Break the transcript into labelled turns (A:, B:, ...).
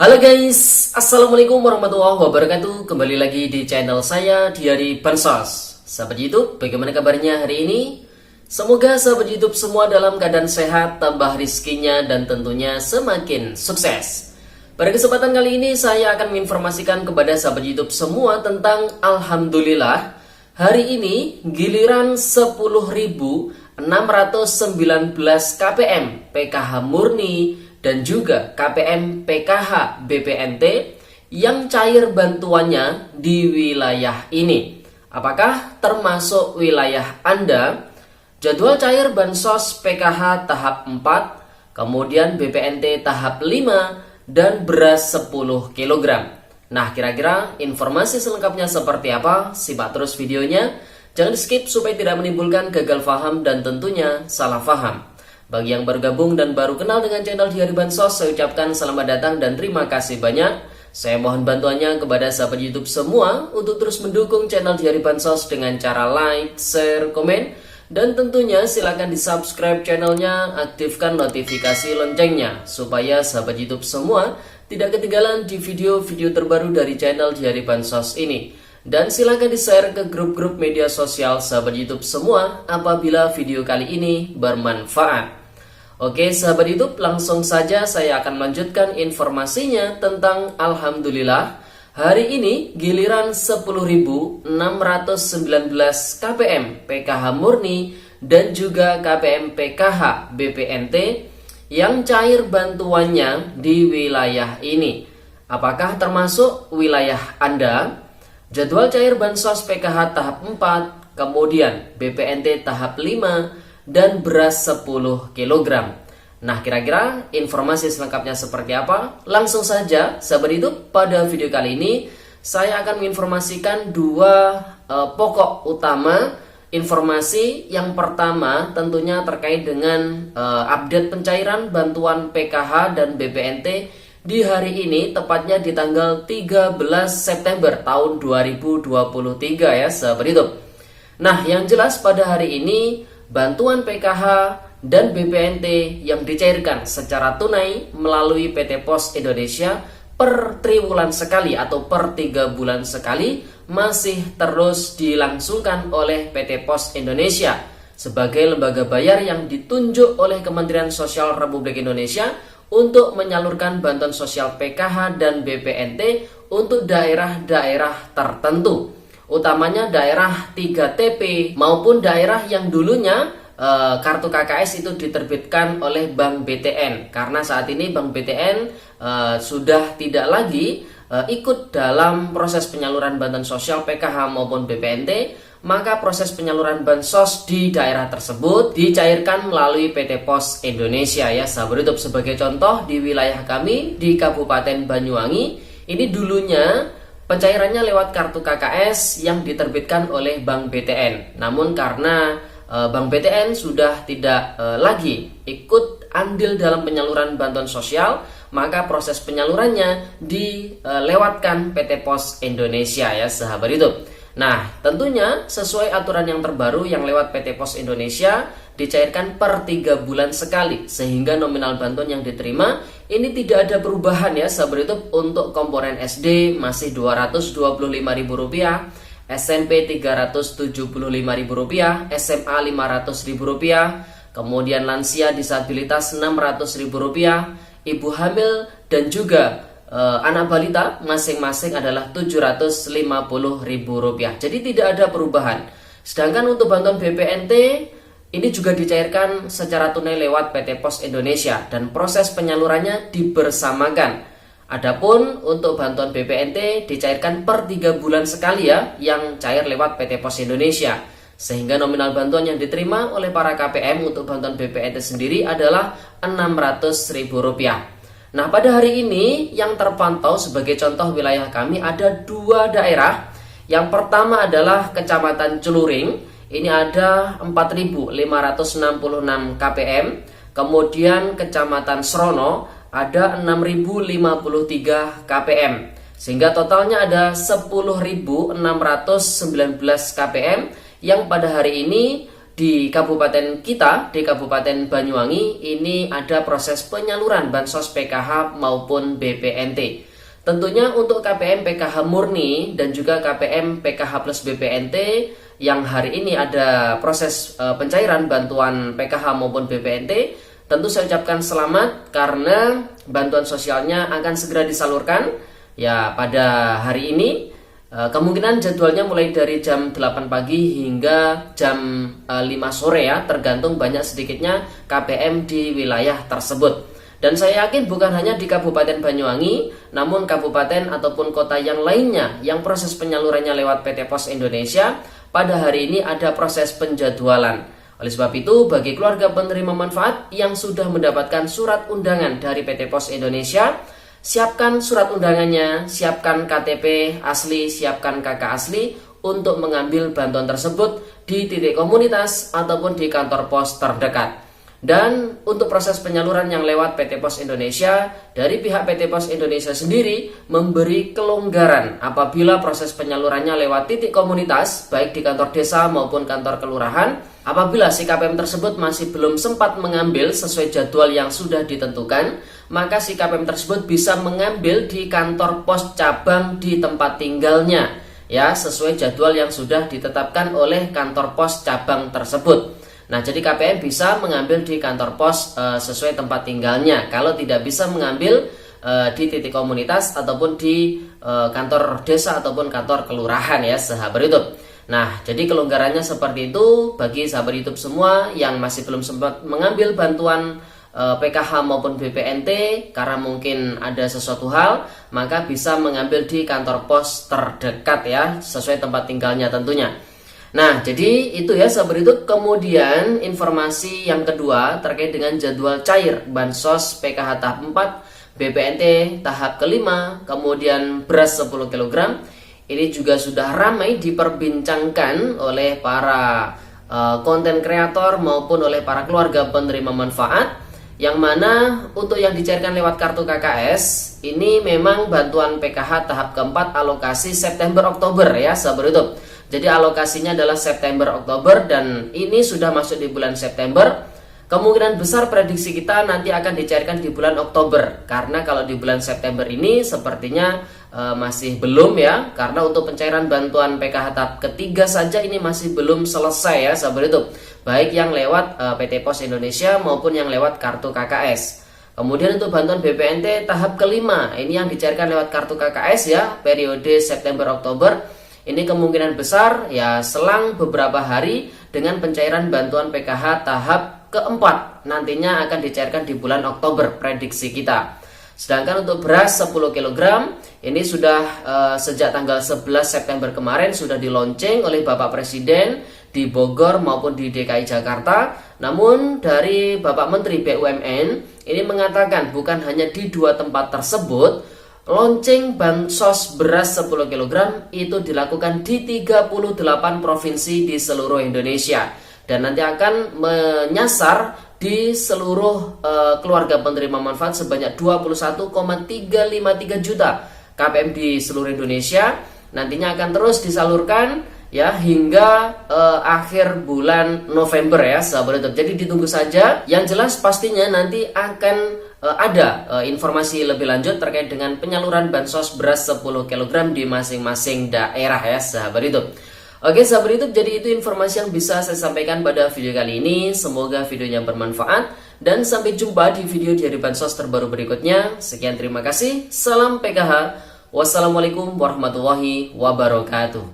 A: Halo guys, Assalamualaikum warahmatullahi wabarakatuh. Kembali lagi di channel saya, Diari Bansos. Sahabat YouTube, bagaimana kabarnya hari ini? Semoga sahabat YouTube semua dalam keadaan sehat, tambah rizkinya, dan tentunya semakin sukses. Pada kesempatan kali ini saya akan menginformasikan kepada sahabat YouTube semua tentang Alhamdulillah, hari ini giliran 10.619 KPM PKH murni dan juga KPM PKH BPNT yang cair bantuannya di wilayah ini. Apakah termasuk wilayah Anda? Jadwal cair Bansos PKH tahap 4, kemudian BPNT tahap 5, dan beras 10 kg. Nah, kira-kira informasi selengkapnya seperti apa? Simak terus videonya. Jangan skip supaya tidak menimbulkan gagal paham dan tentunya salah paham. Bagi yang bergabung dan baru kenal dengan channel Diari Bansos, saya ucapkan selamat datang dan terima kasih banyak. Saya mohon bantuannya kepada sahabat YouTube semua untuk terus mendukung channel Diari Bansos dengan cara like, share, komen, dan tentunya silakan di subscribe channelnya, aktifkan notifikasi loncengnya supaya sahabat YouTube semua tidak ketinggalan di video-video terbaru dari channel Diari Bansos ini. Dan silakan di-share ke grup-grup media sosial sahabat YouTube semua apabila video kali ini bermanfaat. Oke sahabat YouTube, langsung saja saya akan melanjutkan informasinya tentang Alhamdulillah. Hari ini giliran 10.619 KPM PKH murni dan juga KPM PKH BPNT yang cair bantuannya di wilayah ini. Apakah termasuk wilayah Anda? Jadwal cair Bansos PKH tahap 4, kemudian BPNT tahap 5, dan beras 10 kg. Nah, kira-kira informasi selengkapnya seperti apa? Langsung saja, sahabat YouTube, pada video kali ini saya akan menginformasikan dua pokok utama informasi. Yang pertama tentunya terkait dengan update pencairan bantuan PKH dan BPNT di hari ini, tepatnya di tanggal 13 September tahun 2023 ya, sahabat YouTube. Nah, yang jelas pada hari ini bantuan PKH dan BPNT yang dicairkan secara tunai melalui PT Pos Indonesia per triwulan sekali atau per 3 bulan sekali masih terus dilangsungkan oleh PT Pos Indonesia sebagai lembaga bayar yang ditunjuk oleh Kementerian Sosial Republik Indonesia untuk menyalurkan bantuan sosial PKH dan BPNT untuk daerah-daerah tertentu, utamanya daerah 3TP maupun daerah yang dulunya kartu KKS itu diterbitkan oleh Bank BTN. Karena saat ini Bank BTN sudah tidak lagi ikut dalam proses penyaluran bantuan sosial PKH maupun BPNT, maka proses penyaluran bansos di daerah tersebut dicairkan melalui PT Pos Indonesia ya sahabat YouTube. Sebagai contoh, di wilayah kami di Kabupaten Banyuwangi ini dulunya pencairannya lewat kartu KKS yang diterbitkan oleh Bank BTN. Namun karena Bank BTN sudah tidak lagi ikut andil dalam penyaluran bantuan sosial, maka proses penyalurannya dilewatkan PT Pos Indonesia ya sahabat YouTube. Nah, tentunya sesuai aturan yang terbaru yang lewat PT Pos Indonesia dicairkan per 3 bulan sekali, sehingga nominal bantuan yang diterima ini tidak ada perubahan ya sahabat YouTube. Untuk komponen SD masih Rp225.000, SMP Rp375.000, SMA Rp500.000, kemudian lansia disabilitas Rp600.000, ibu hamil dan juga anak balita masing-masing adalah Rp750.000. Jadi tidak ada perubahan. Sedangkan untuk bantuan BPNT ini juga dicairkan secara tunai lewat PT Pos Indonesia dan proses penyalurannya dibersamakan. Adapun untuk bantuan BPNT dicairkan per 3 bulan sekali ya, yang cair lewat PT Pos Indonesia. Sehingga nominal bantuan yang diterima oleh para KPM untuk bantuan BPNT sendiri adalah Rp600.000. Nah, pada hari ini yang terpantau sebagai contoh wilayah kami ada 2 daerah. Yang pertama adalah Kecamatan Celuring, ini ada 4.566 KPM. Kemudian Kecamatan Srono ada 6.053 KPM, sehingga totalnya ada 10.619 KPM yang pada hari ini di kabupaten kita, di Kabupaten Banyuwangi, ini ada proses penyaluran Bansos PKH maupun BPNT. Tentunya untuk KPM PKH murni dan juga KPM PKH plus BPNT yang hari ini ada proses pencairan bantuan PKH maupun BPNT, tentu saya ucapkan selamat karena bantuan sosialnya akan segera disalurkan ya pada hari ini. Kemungkinan jadwalnya mulai dari jam 8 pagi hingga jam 5 sore ya, tergantung banyak sedikitnya KPM di wilayah tersebut. Dan saya yakin bukan hanya di Kabupaten Banyuwangi, namun kabupaten ataupun kota yang lainnya yang proses penyalurannya lewat PT Pos Indonesia, pada hari ini ada proses penjadwalan. Oleh sebab itu, bagi keluarga penerima manfaat yang sudah mendapatkan surat undangan dari PT Pos Indonesia, siapkan surat undangannya, siapkan KTP asli, siapkan KK asli untuk mengambil bantuan tersebut di titik komunitas ataupun di kantor pos terdekat. Dan untuk proses penyaluran yang lewat PT Pos Indonesia, dari pihak PT Pos Indonesia sendiri memberi kelonggaran apabila proses penyalurannya lewat titik komunitas, baik di kantor desa maupun kantor kelurahan. Apabila si KPM tersebut masih belum sempat mengambil sesuai jadwal yang sudah ditentukan, maka si KPM tersebut bisa mengambil di kantor pos cabang di tempat tinggalnya, ya, sesuai jadwal yang sudah ditetapkan oleh kantor pos cabang tersebut. Nah, jadi KPM bisa mengambil di kantor pos sesuai tempat tinggalnya. Kalau tidak bisa mengambil di titik komunitas ataupun di kantor desa ataupun kantor kelurahan ya, sahabat YouTube. Nah, jadi kelonggarannya seperti itu bagi sahabat YouTube semua yang masih belum sempat mengambil bantuan PKH maupun BPNT karena mungkin ada sesuatu hal, maka bisa mengambil di kantor pos terdekat ya, sesuai tempat tinggalnya tentunya. Nah, jadi itu ya sahabat YouTube. Kemudian informasi yang kedua terkait dengan jadwal cair Bansos PKH tahap 4, BPNT tahap kelima, kemudian beras 10 kg. Ini juga sudah ramai diperbincangkan oleh para konten kreator maupun oleh para keluarga penerima manfaat, yang mana untuk yang dicairkan lewat kartu KKS ini memang bantuan PKH tahap keempat alokasi September-Oktober ya sahabat YouTube. Jadi alokasinya adalah September-Oktober dan ini sudah masuk di bulan September. Kemungkinan besar prediksi kita nanti akan dicairkan di bulan Oktober, karena kalau di bulan September ini sepertinya masih belum ya, karena untuk pencairan bantuan PKH tahap ketiga saja ini masih belum selesai ya sahabat YouTube, baik yang lewat PT Pos Indonesia maupun yang lewat kartu KKS. Kemudian untuk bantuan BPNT tahap kelima ini yang dicairkan lewat kartu KKS ya, periode September-Oktober, ini kemungkinan besar ya selang beberapa hari dengan pencairan bantuan PKH tahap keempat nantinya akan dicairkan di bulan Oktober prediksi kita. Sedangkan untuk beras 10 kg ini sudah sejak tanggal 11 September kemarin sudah dilonceng oleh Bapak Presiden di Bogor maupun di DKI Jakarta. Namun dari Bapak Menteri BUMN ini mengatakan bukan hanya di dua tempat tersebut, lonceng bansos beras 10 kg itu dilakukan di 38 provinsi di seluruh Indonesia. Dan nanti akan menyasar di seluruh keluarga penerima manfaat sebanyak 21,353 juta KPM di seluruh Indonesia. Nantinya akan terus disalurkan ya hingga akhir bulan November ya sahabat YouTube. Jadi ditunggu saja. Yang jelas pastinya nanti akan ada informasi lebih lanjut terkait dengan penyaluran bansos beras 10 kg di masing-masing daerah ya sahabat YouTube. Oke sahabat YouTube, jadi itu informasi yang bisa saya sampaikan pada video kali ini. Semoga videonya bermanfaat dan sampai jumpa di video dari Bansos terbaru berikutnya. Sekian, terima kasih. Salam PKH. Wassalamualaikum warahmatullahi wabarakatuh.